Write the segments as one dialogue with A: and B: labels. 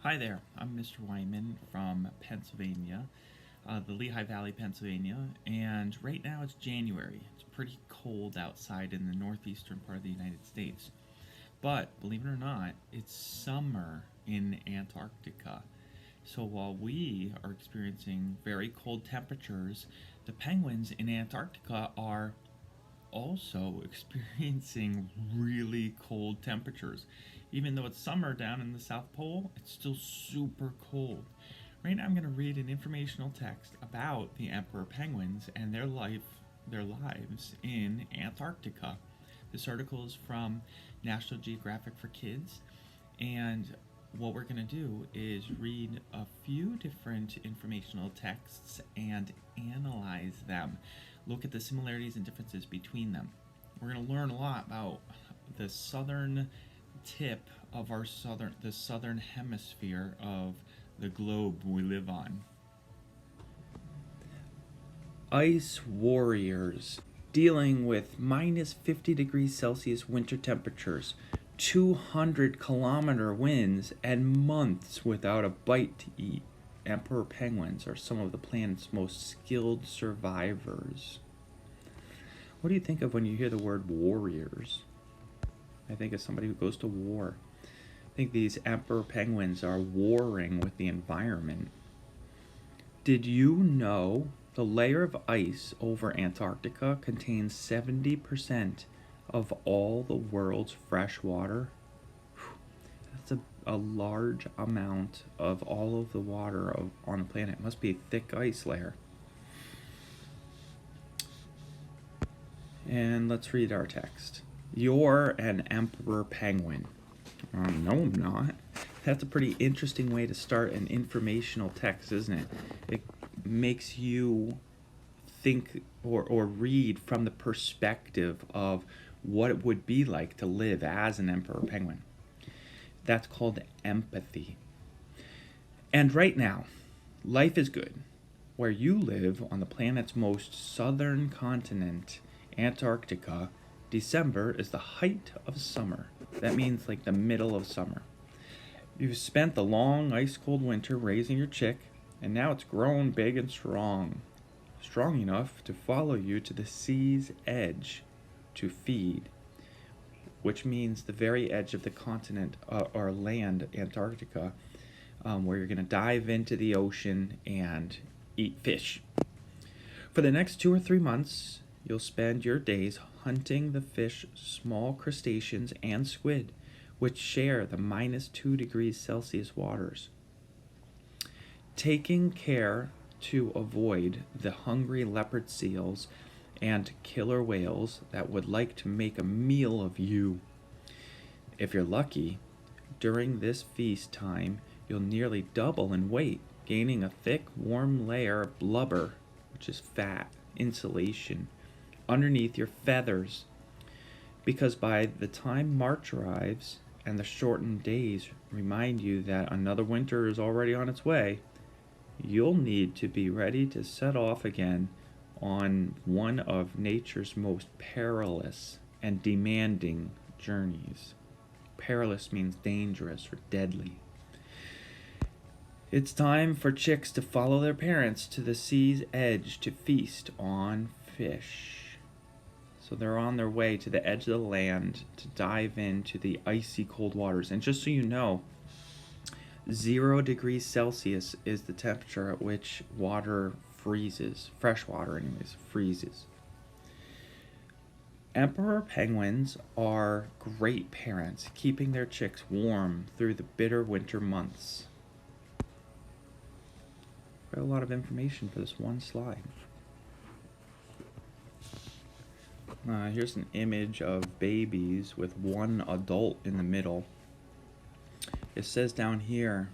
A: Hi there, I'm Mr. Weimann from Pennsylvania, the Lehigh Valley, Pennsylvania, and right now it's January. It's pretty cold outside in the northeastern part of the United States. But believe it or not, it's summer in Antarctica. So while we are experiencing very cold temperatures, the penguins in Antarctica are also experiencing really cold temperatures. Even though it's summer down in the South Pole, it's still super cold. Right now I'm going to read an informational text about the emperor penguins and their lives in Antarctica. This article is from National Geographic for Kids, and what we're going to do is read a few different informational texts and analyze them. Look at the similarities and differences between them. We're going to learn a lot about the southern tip of the southern hemisphere of the globe we live on. Ice warriors dealing with minus 50 degrees Celsius winter temperatures, 200-kilometer winds, and months without a bite to eat. Emperor penguins are some of the planet's most skilled survivors. What do you think of when you hear the word warriors? I think of somebody who goes to war. I think these emperor penguins are warring with the environment. Did you know the layer of ice over Antarctica contains 70% of all the world's fresh water? That's a large amount of all of the water on the planet. It must be a thick ice layer. And let's read our text. You're an emperor penguin. No, I'm not. That's a pretty interesting way to start an informational text, isn't it? It makes you think or read from the perspective of what it would be like to live as an emperor penguin. That's called empathy. And right now, life is good. Where you live on the planet's most southern continent, Antarctica, December is the height of summer. That means like the middle of summer. You've spent the long ice-cold winter raising your chick, and now it's grown big and strong. Strong enough to follow you to the sea's edge to feed, which means the very edge of the continent or land, Antarctica, where you're going to dive into the ocean and eat fish. For the next 2 or 3 months, you'll spend your days hunting the fish, small crustaceans, and squid, which share the minus 2 degrees Celsius waters. Taking care to avoid the hungry leopard seals and killer whales that would like to make a meal of you. If you're lucky, during this feast time, you'll nearly double in weight, gaining a thick, warm layer of blubber, which is fat, insulation, underneath your feathers. Because by the time March arrives and the shortened days remind you that another winter is already on its way, you'll need to be ready to set off again on one of nature's most perilous and demanding journeys. Perilous means dangerous or deadly. It's time for chicks to follow their parents to the sea's edge to feast on fish. So they're on their way to the edge of the land to dive into the icy cold waters. And just so you know, 0 degrees Celsius is the temperature at which water freezes. Fresh water, anyways, freezes. Emperor penguins are great parents, keeping their chicks warm through the bitter winter months. Quite a lot of information for this one slide. Here's an image of babies with one adult in the middle. It says down here,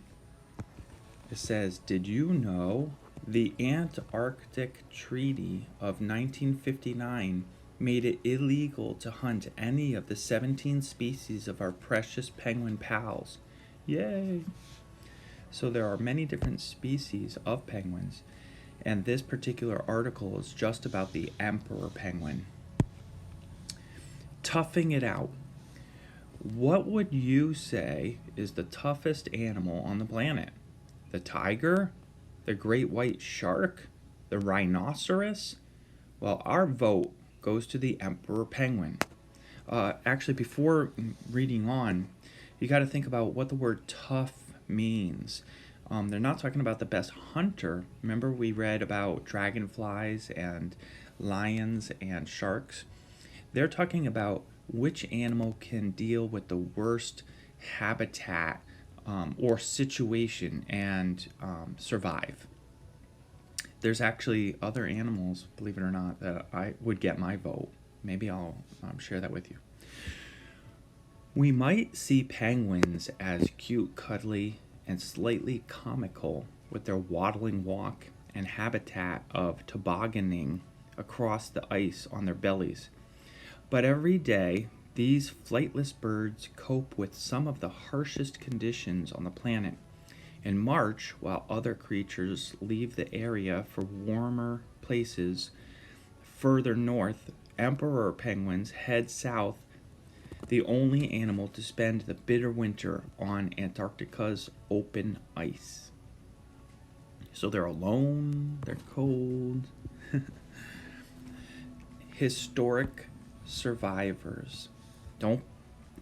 A: it says, did you know the Antarctic Treaty of 1959 made it illegal to hunt any of the 17 species of our precious penguin pals? Yay! So there are many different species of penguins, and this particular article is just about the emperor penguin. Toughing it out. What would you say is the toughest animal on the planet? The tiger? The great white shark? The rhinoceros? Well, our vote goes to the emperor penguin. Actually, before reading on, you got to think about what the word tough means. They're not talking about the best hunter. Remember, we read about dragonflies and lions and sharks? They're talking about which animal can deal with the worst habitat or situation and survive. There's actually other animals, believe it or not, that I would get my vote. Maybe I'll share that with you. We might see penguins as cute, cuddly, and slightly comical with their waddling walk and habitat of tobogganing across the ice on their bellies. But every day, these flightless birds cope with some of the harshest conditions on the planet. In March, while other creatures leave the area for warmer places further north, emperor penguins head south, the only animal to spend the bitter winter on Antarctica's open ice. So they're alone, they're cold. Historic survivors.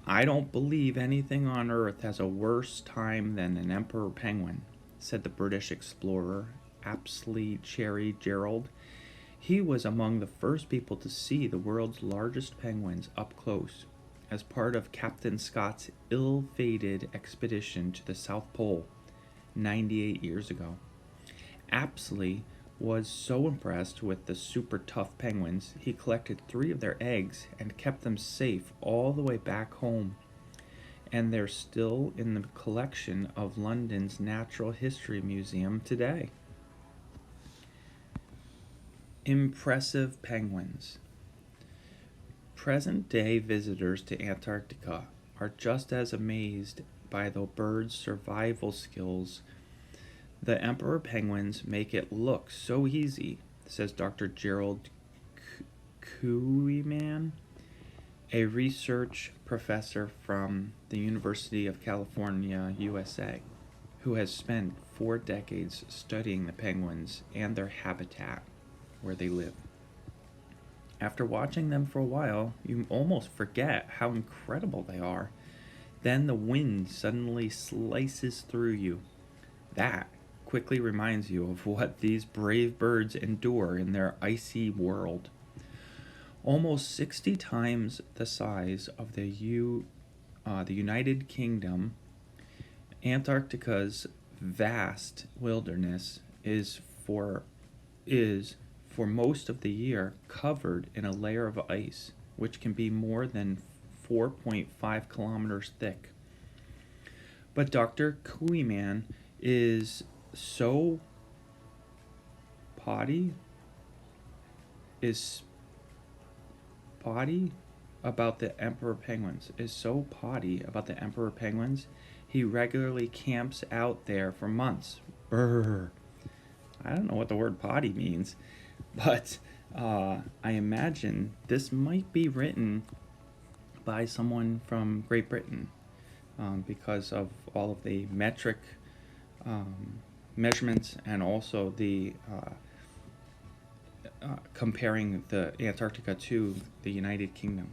A: I don't believe anything on Earth has a worse time than an emperor penguin, said the British explorer Apsley Cherry Gerald. He was among the first people to see the world's largest penguins up close as part of Captain Scott's ill-fated expedition to the South Pole 98 years ago. Apsley was so impressed with the super tough penguins, he collected 3 of their eggs and kept them safe all the way back home. And they're still in the collection of London's Natural History Museum today. Impressive penguins. Present-day visitors to Antarctica are just as amazed by the bird's survival skills. The emperor penguins make it look so easy, says Dr. Gerald Weimann, a research professor from the University of California, USA, who has spent 4 decades studying the penguins and their habitat where they live. After watching them for a while, you almost forget how incredible they are. Then the wind suddenly slices through you. That quickly reminds you of what these brave birds endure in their icy world. Almost 60 times the size of the United Kingdom, Antarctica's vast wilderness is for most of the year covered in a layer of ice, which can be more than 4.5 kilometers thick. But Dr. Weimann is so potty about the emperor penguins. He regularly camps out there for months. Brr. I don't know what the word potty means, but I imagine this might be written by someone from Great Britain because of all of the metric measurements and also the comparing the Antarctica to the United Kingdom.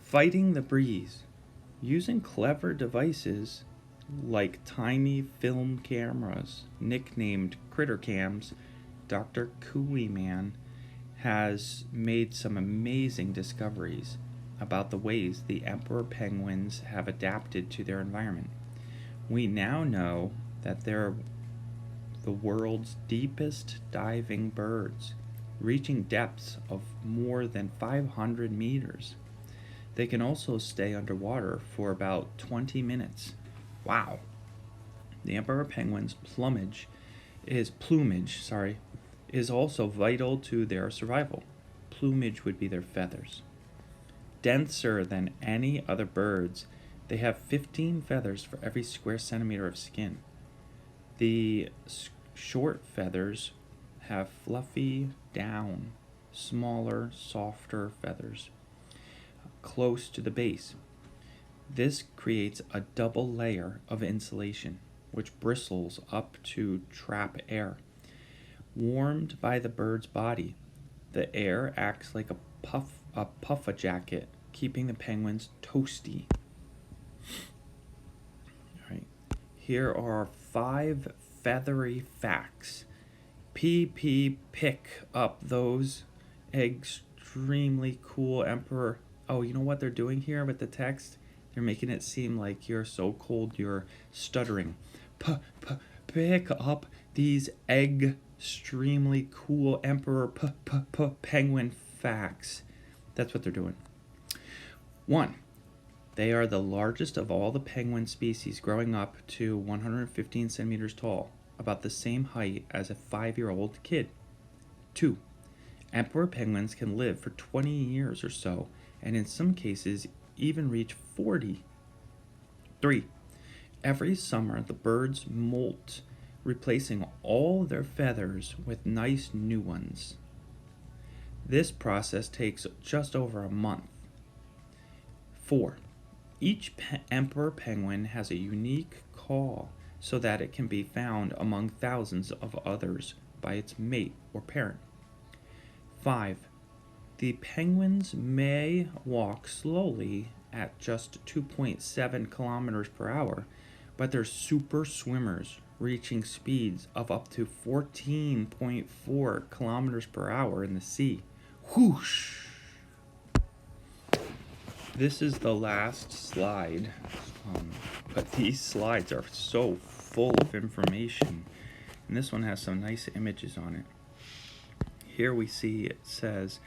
A: Fighting the breeze. Using clever devices like tiny film cameras, nicknamed critter cams, Dr. Weimann has made some amazing discoveries about the ways the emperor penguins have adapted to their environment. We now know that they're the world's deepest diving birds, reaching depths of more than 500 meters. They can also stay underwater for about 20 minutes. Wow. The emperor penguin's plumage is also vital to their survival. Plumage would be their feathers. Denser than any other birds, they have 15 feathers for every square centimeter of skin. The short feathers have fluffy down, smaller, softer feathers close to the base. This creates a double layer of insulation, which bristles up to trap air. Warmed by the bird's body, the air acts like a puffer jacket, keeping the penguins toasty. All right. Here are 5 feathery facts. Pick up those extremely cool emperor. Oh, you know what they're doing here with the text? They're making it seem like you're so cold you're stuttering. Pick up these extremely cool emperor penguin facts. That's what they're doing. 1. They are the largest of all the penguin species, growing up to 115 centimeters tall, about the same height as a 5-year-old kid. 2. Emperor penguins can live for 20 years or so, and in some cases even reach 40. 3. Every summer the birds molt, replacing all their feathers with nice new ones. This process takes just over a month. 4. Each emperor penguin has a unique call so that it can be found among thousands of others by its mate or parent. 5. The penguins may walk slowly at just 2.7 kilometers per hour, but they're super swimmers, reaching speeds of up to 14.4 kilometers per hour in the sea. Whoosh! This is the last slide, but these slides are so full of information, and this one has some nice images on it. Here we see it says,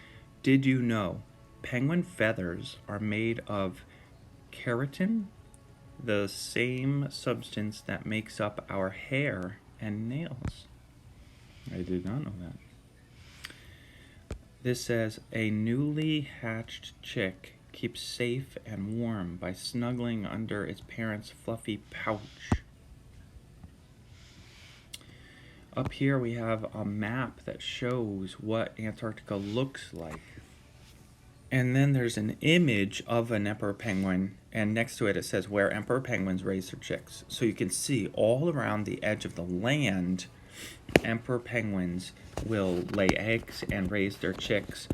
A: did you know penguin feathers are made of keratin, the same substance that makes up our hair and nails? I did not know that. This says, a newly hatched chick keeps safe and warm by snuggling under its parents' fluffy pouch. Up here we have a map that shows what Antarctica looks like. And then there's an image of an emperor penguin, and next to it it says where emperor penguins raise their chicks. So you can see all around the edge of the land, emperor penguins will lay eggs and raise their chicks,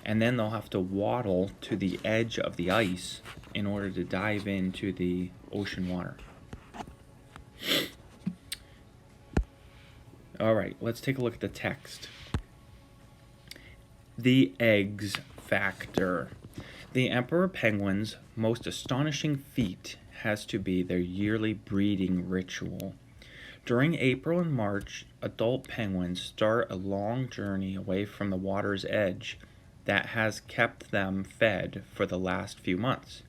A: and then they'll have to waddle to the edge of the ice in order to dive into the ocean water. All right, let's take a look at the text. The eggs factor. The emperor penguin's most astonishing feat has to be their yearly breeding ritual. During April and March, adult penguins start a long journey away from the water's edge that has kept them fed for the last few months.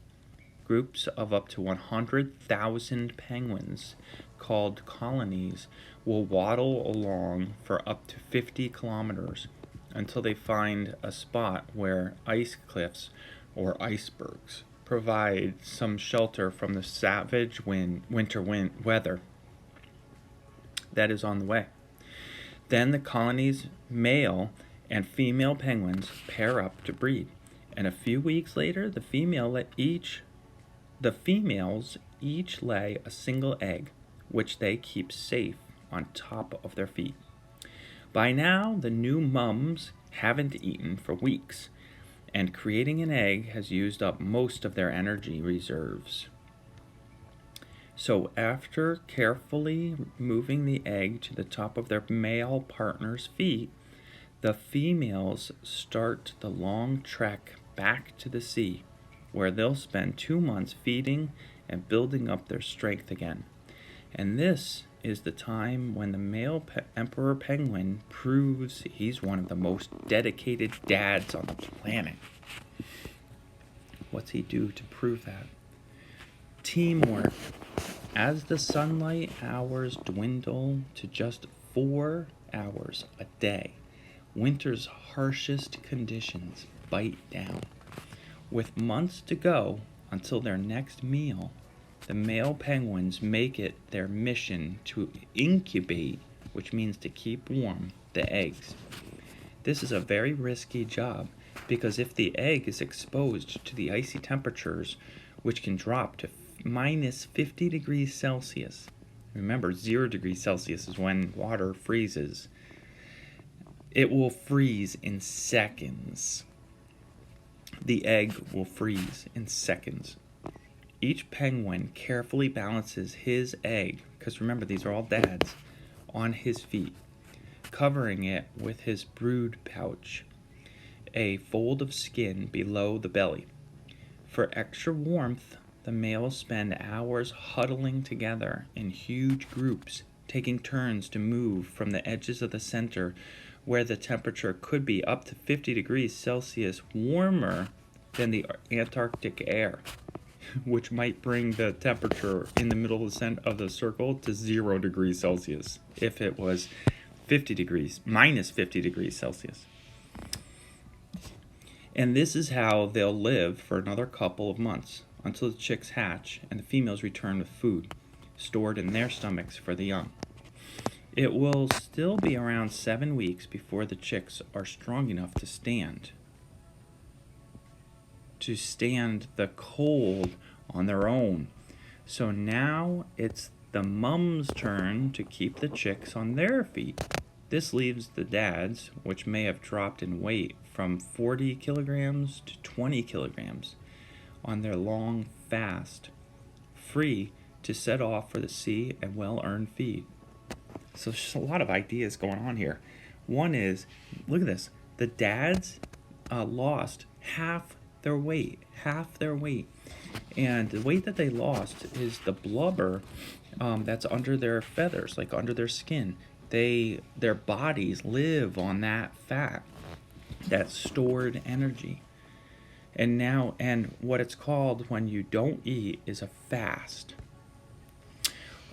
A: Groups of up to 100,000 penguins, called colonies, will waddle along for up to 50 kilometers until they find a spot where ice cliffs or icebergs provide some shelter from the savage winter weather that is on the way. Then the colony's male and female penguins pair up to breed, and a few weeks later the females each lay a single egg, which they keep safe on top of their feet. By now the new mums haven't eaten for weeks, and creating an egg has used up most of their energy reserves. So after carefully moving the egg to the top of their male partner's feet, the females start the long trek back to the sea, where they'll spend 2 months feeding and building up their strength again. And this is the time when the male emperor penguin proves he's one of the most dedicated dads on the planet. What's he do to prove that? Teamwork. As the sunlight hours dwindle to just 4 hours a day, winter's harshest conditions bite down. With months to go until their next meal, the male penguins make it their mission to incubate, which means to keep warm, the eggs. This is a very risky job because if the egg is exposed to the icy temperatures which can drop to minus 50 degrees Celsius. Remember, 0 degrees Celsius is when water freezes. It will freeze in seconds. The egg will freeze in seconds. Each penguin carefully balances his egg, because remember, these are all dads, on his feet, covering it with his brood pouch, a fold of skin below the belly. For extra warmth, the males spend hours huddling together in huge groups, taking turns to move from the edges of the center, where the temperature could be up to 50 degrees Celsius warmer than the Antarctic air, which might bring the temperature in the middle of the circle to 0 degrees Celsius if it was 50 degrees, minus 50 degrees Celsius. And this is how they'll live for another couple of months until the chicks hatch and the females return with food stored in their stomachs for the young. It will still be around 7 weeks before the chicks are strong enough to stand the cold on their own. So now it's the mom's turn to keep the chicks on their feet. This leaves the dads, which may have dropped in weight from 40 kilograms to 20 kilograms on their long fast, free to set off for the sea and well-earned feed. So there's just a lot of ideas going on here. One is, look at this, the dads lost half their weight. And the weight that they lost is the blubber that's under their feathers, like under their skin. Their bodies live on that fat, that stored energy. And what it's called when you don't eat is a fast.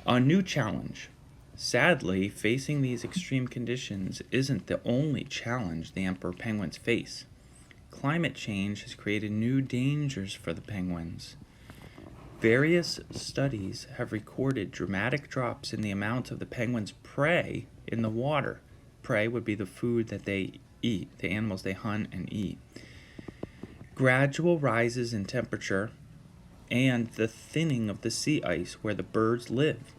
A: A new challenge. Sadly, facing these extreme conditions isn't the only challenge the emperor penguins face. Climate change has created new dangers for the penguins. Various studies have recorded dramatic drops in the amount of the penguins' prey in the water. Prey would be the food that they eat, the animals they hunt and eat. Gradual rises in temperature and the thinning of the sea ice where the birds live.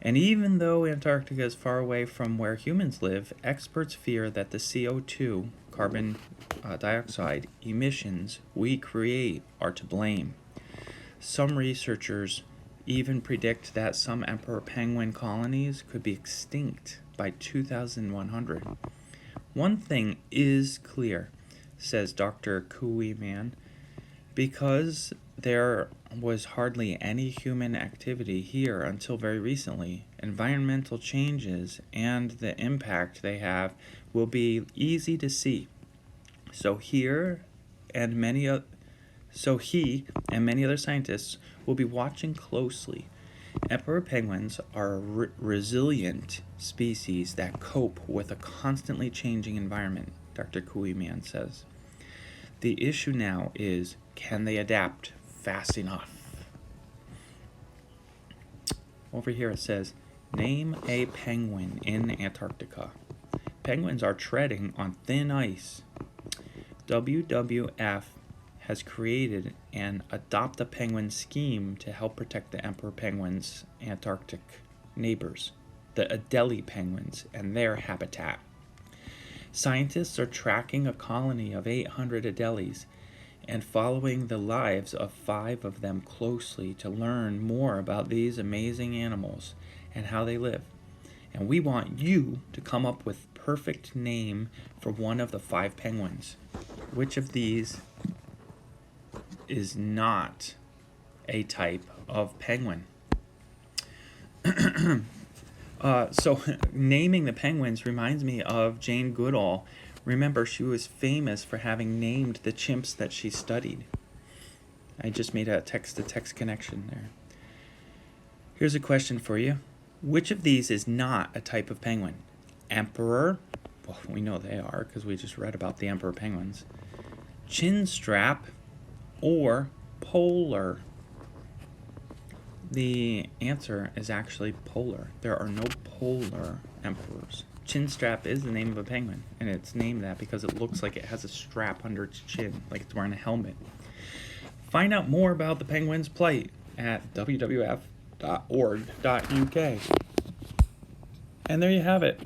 A: And even though Antarctica is far away from where humans live, experts fear that the CO2, carbon dioxide emissions we create are to blame. Some researchers even predict that some emperor penguin colonies could be extinct by 2100. One thing is clear, says Dr. Weimann, because there was hardly any human activity here until very recently, environmental changes and the impact they have will be easy to see. So he and many other scientists will be watching closely. Emperor penguins are a resilient species that cope with a constantly changing environment, Dr. Weimann says. The issue now is, can they adapt fast enough? Over here it says, name a penguin in Antarctica. Penguins are treading on thin ice. WWF has created an Adopt a Penguin scheme to help protect the emperor penguins' Antarctic neighbors, the Adelie penguins, and their habitat. Scientists are tracking a colony of 800 Adelies and following the lives of 5 of them closely to learn more about these amazing animals and how they live. And we want you to come up with perfect name for one of the 5 penguins. Which of these is not a type of penguin? So naming the penguins reminds me of Jane Goodall. Remember, she was famous for having named the chimps that she studied. I just made a text-to-text connection there. Here's a question for you. Which of these is not a type of penguin? Emperor? Well, we know they are because we just read about the emperor penguins. Chinstrap or polar? The answer is actually polar. There are no polar emperors. Chinstrap is the name of a penguin, and it's named that because it looks like it has a strap under its chin, like it's wearing a helmet. Find out more about the penguin's plight at wwf.org.uk. And there you have it.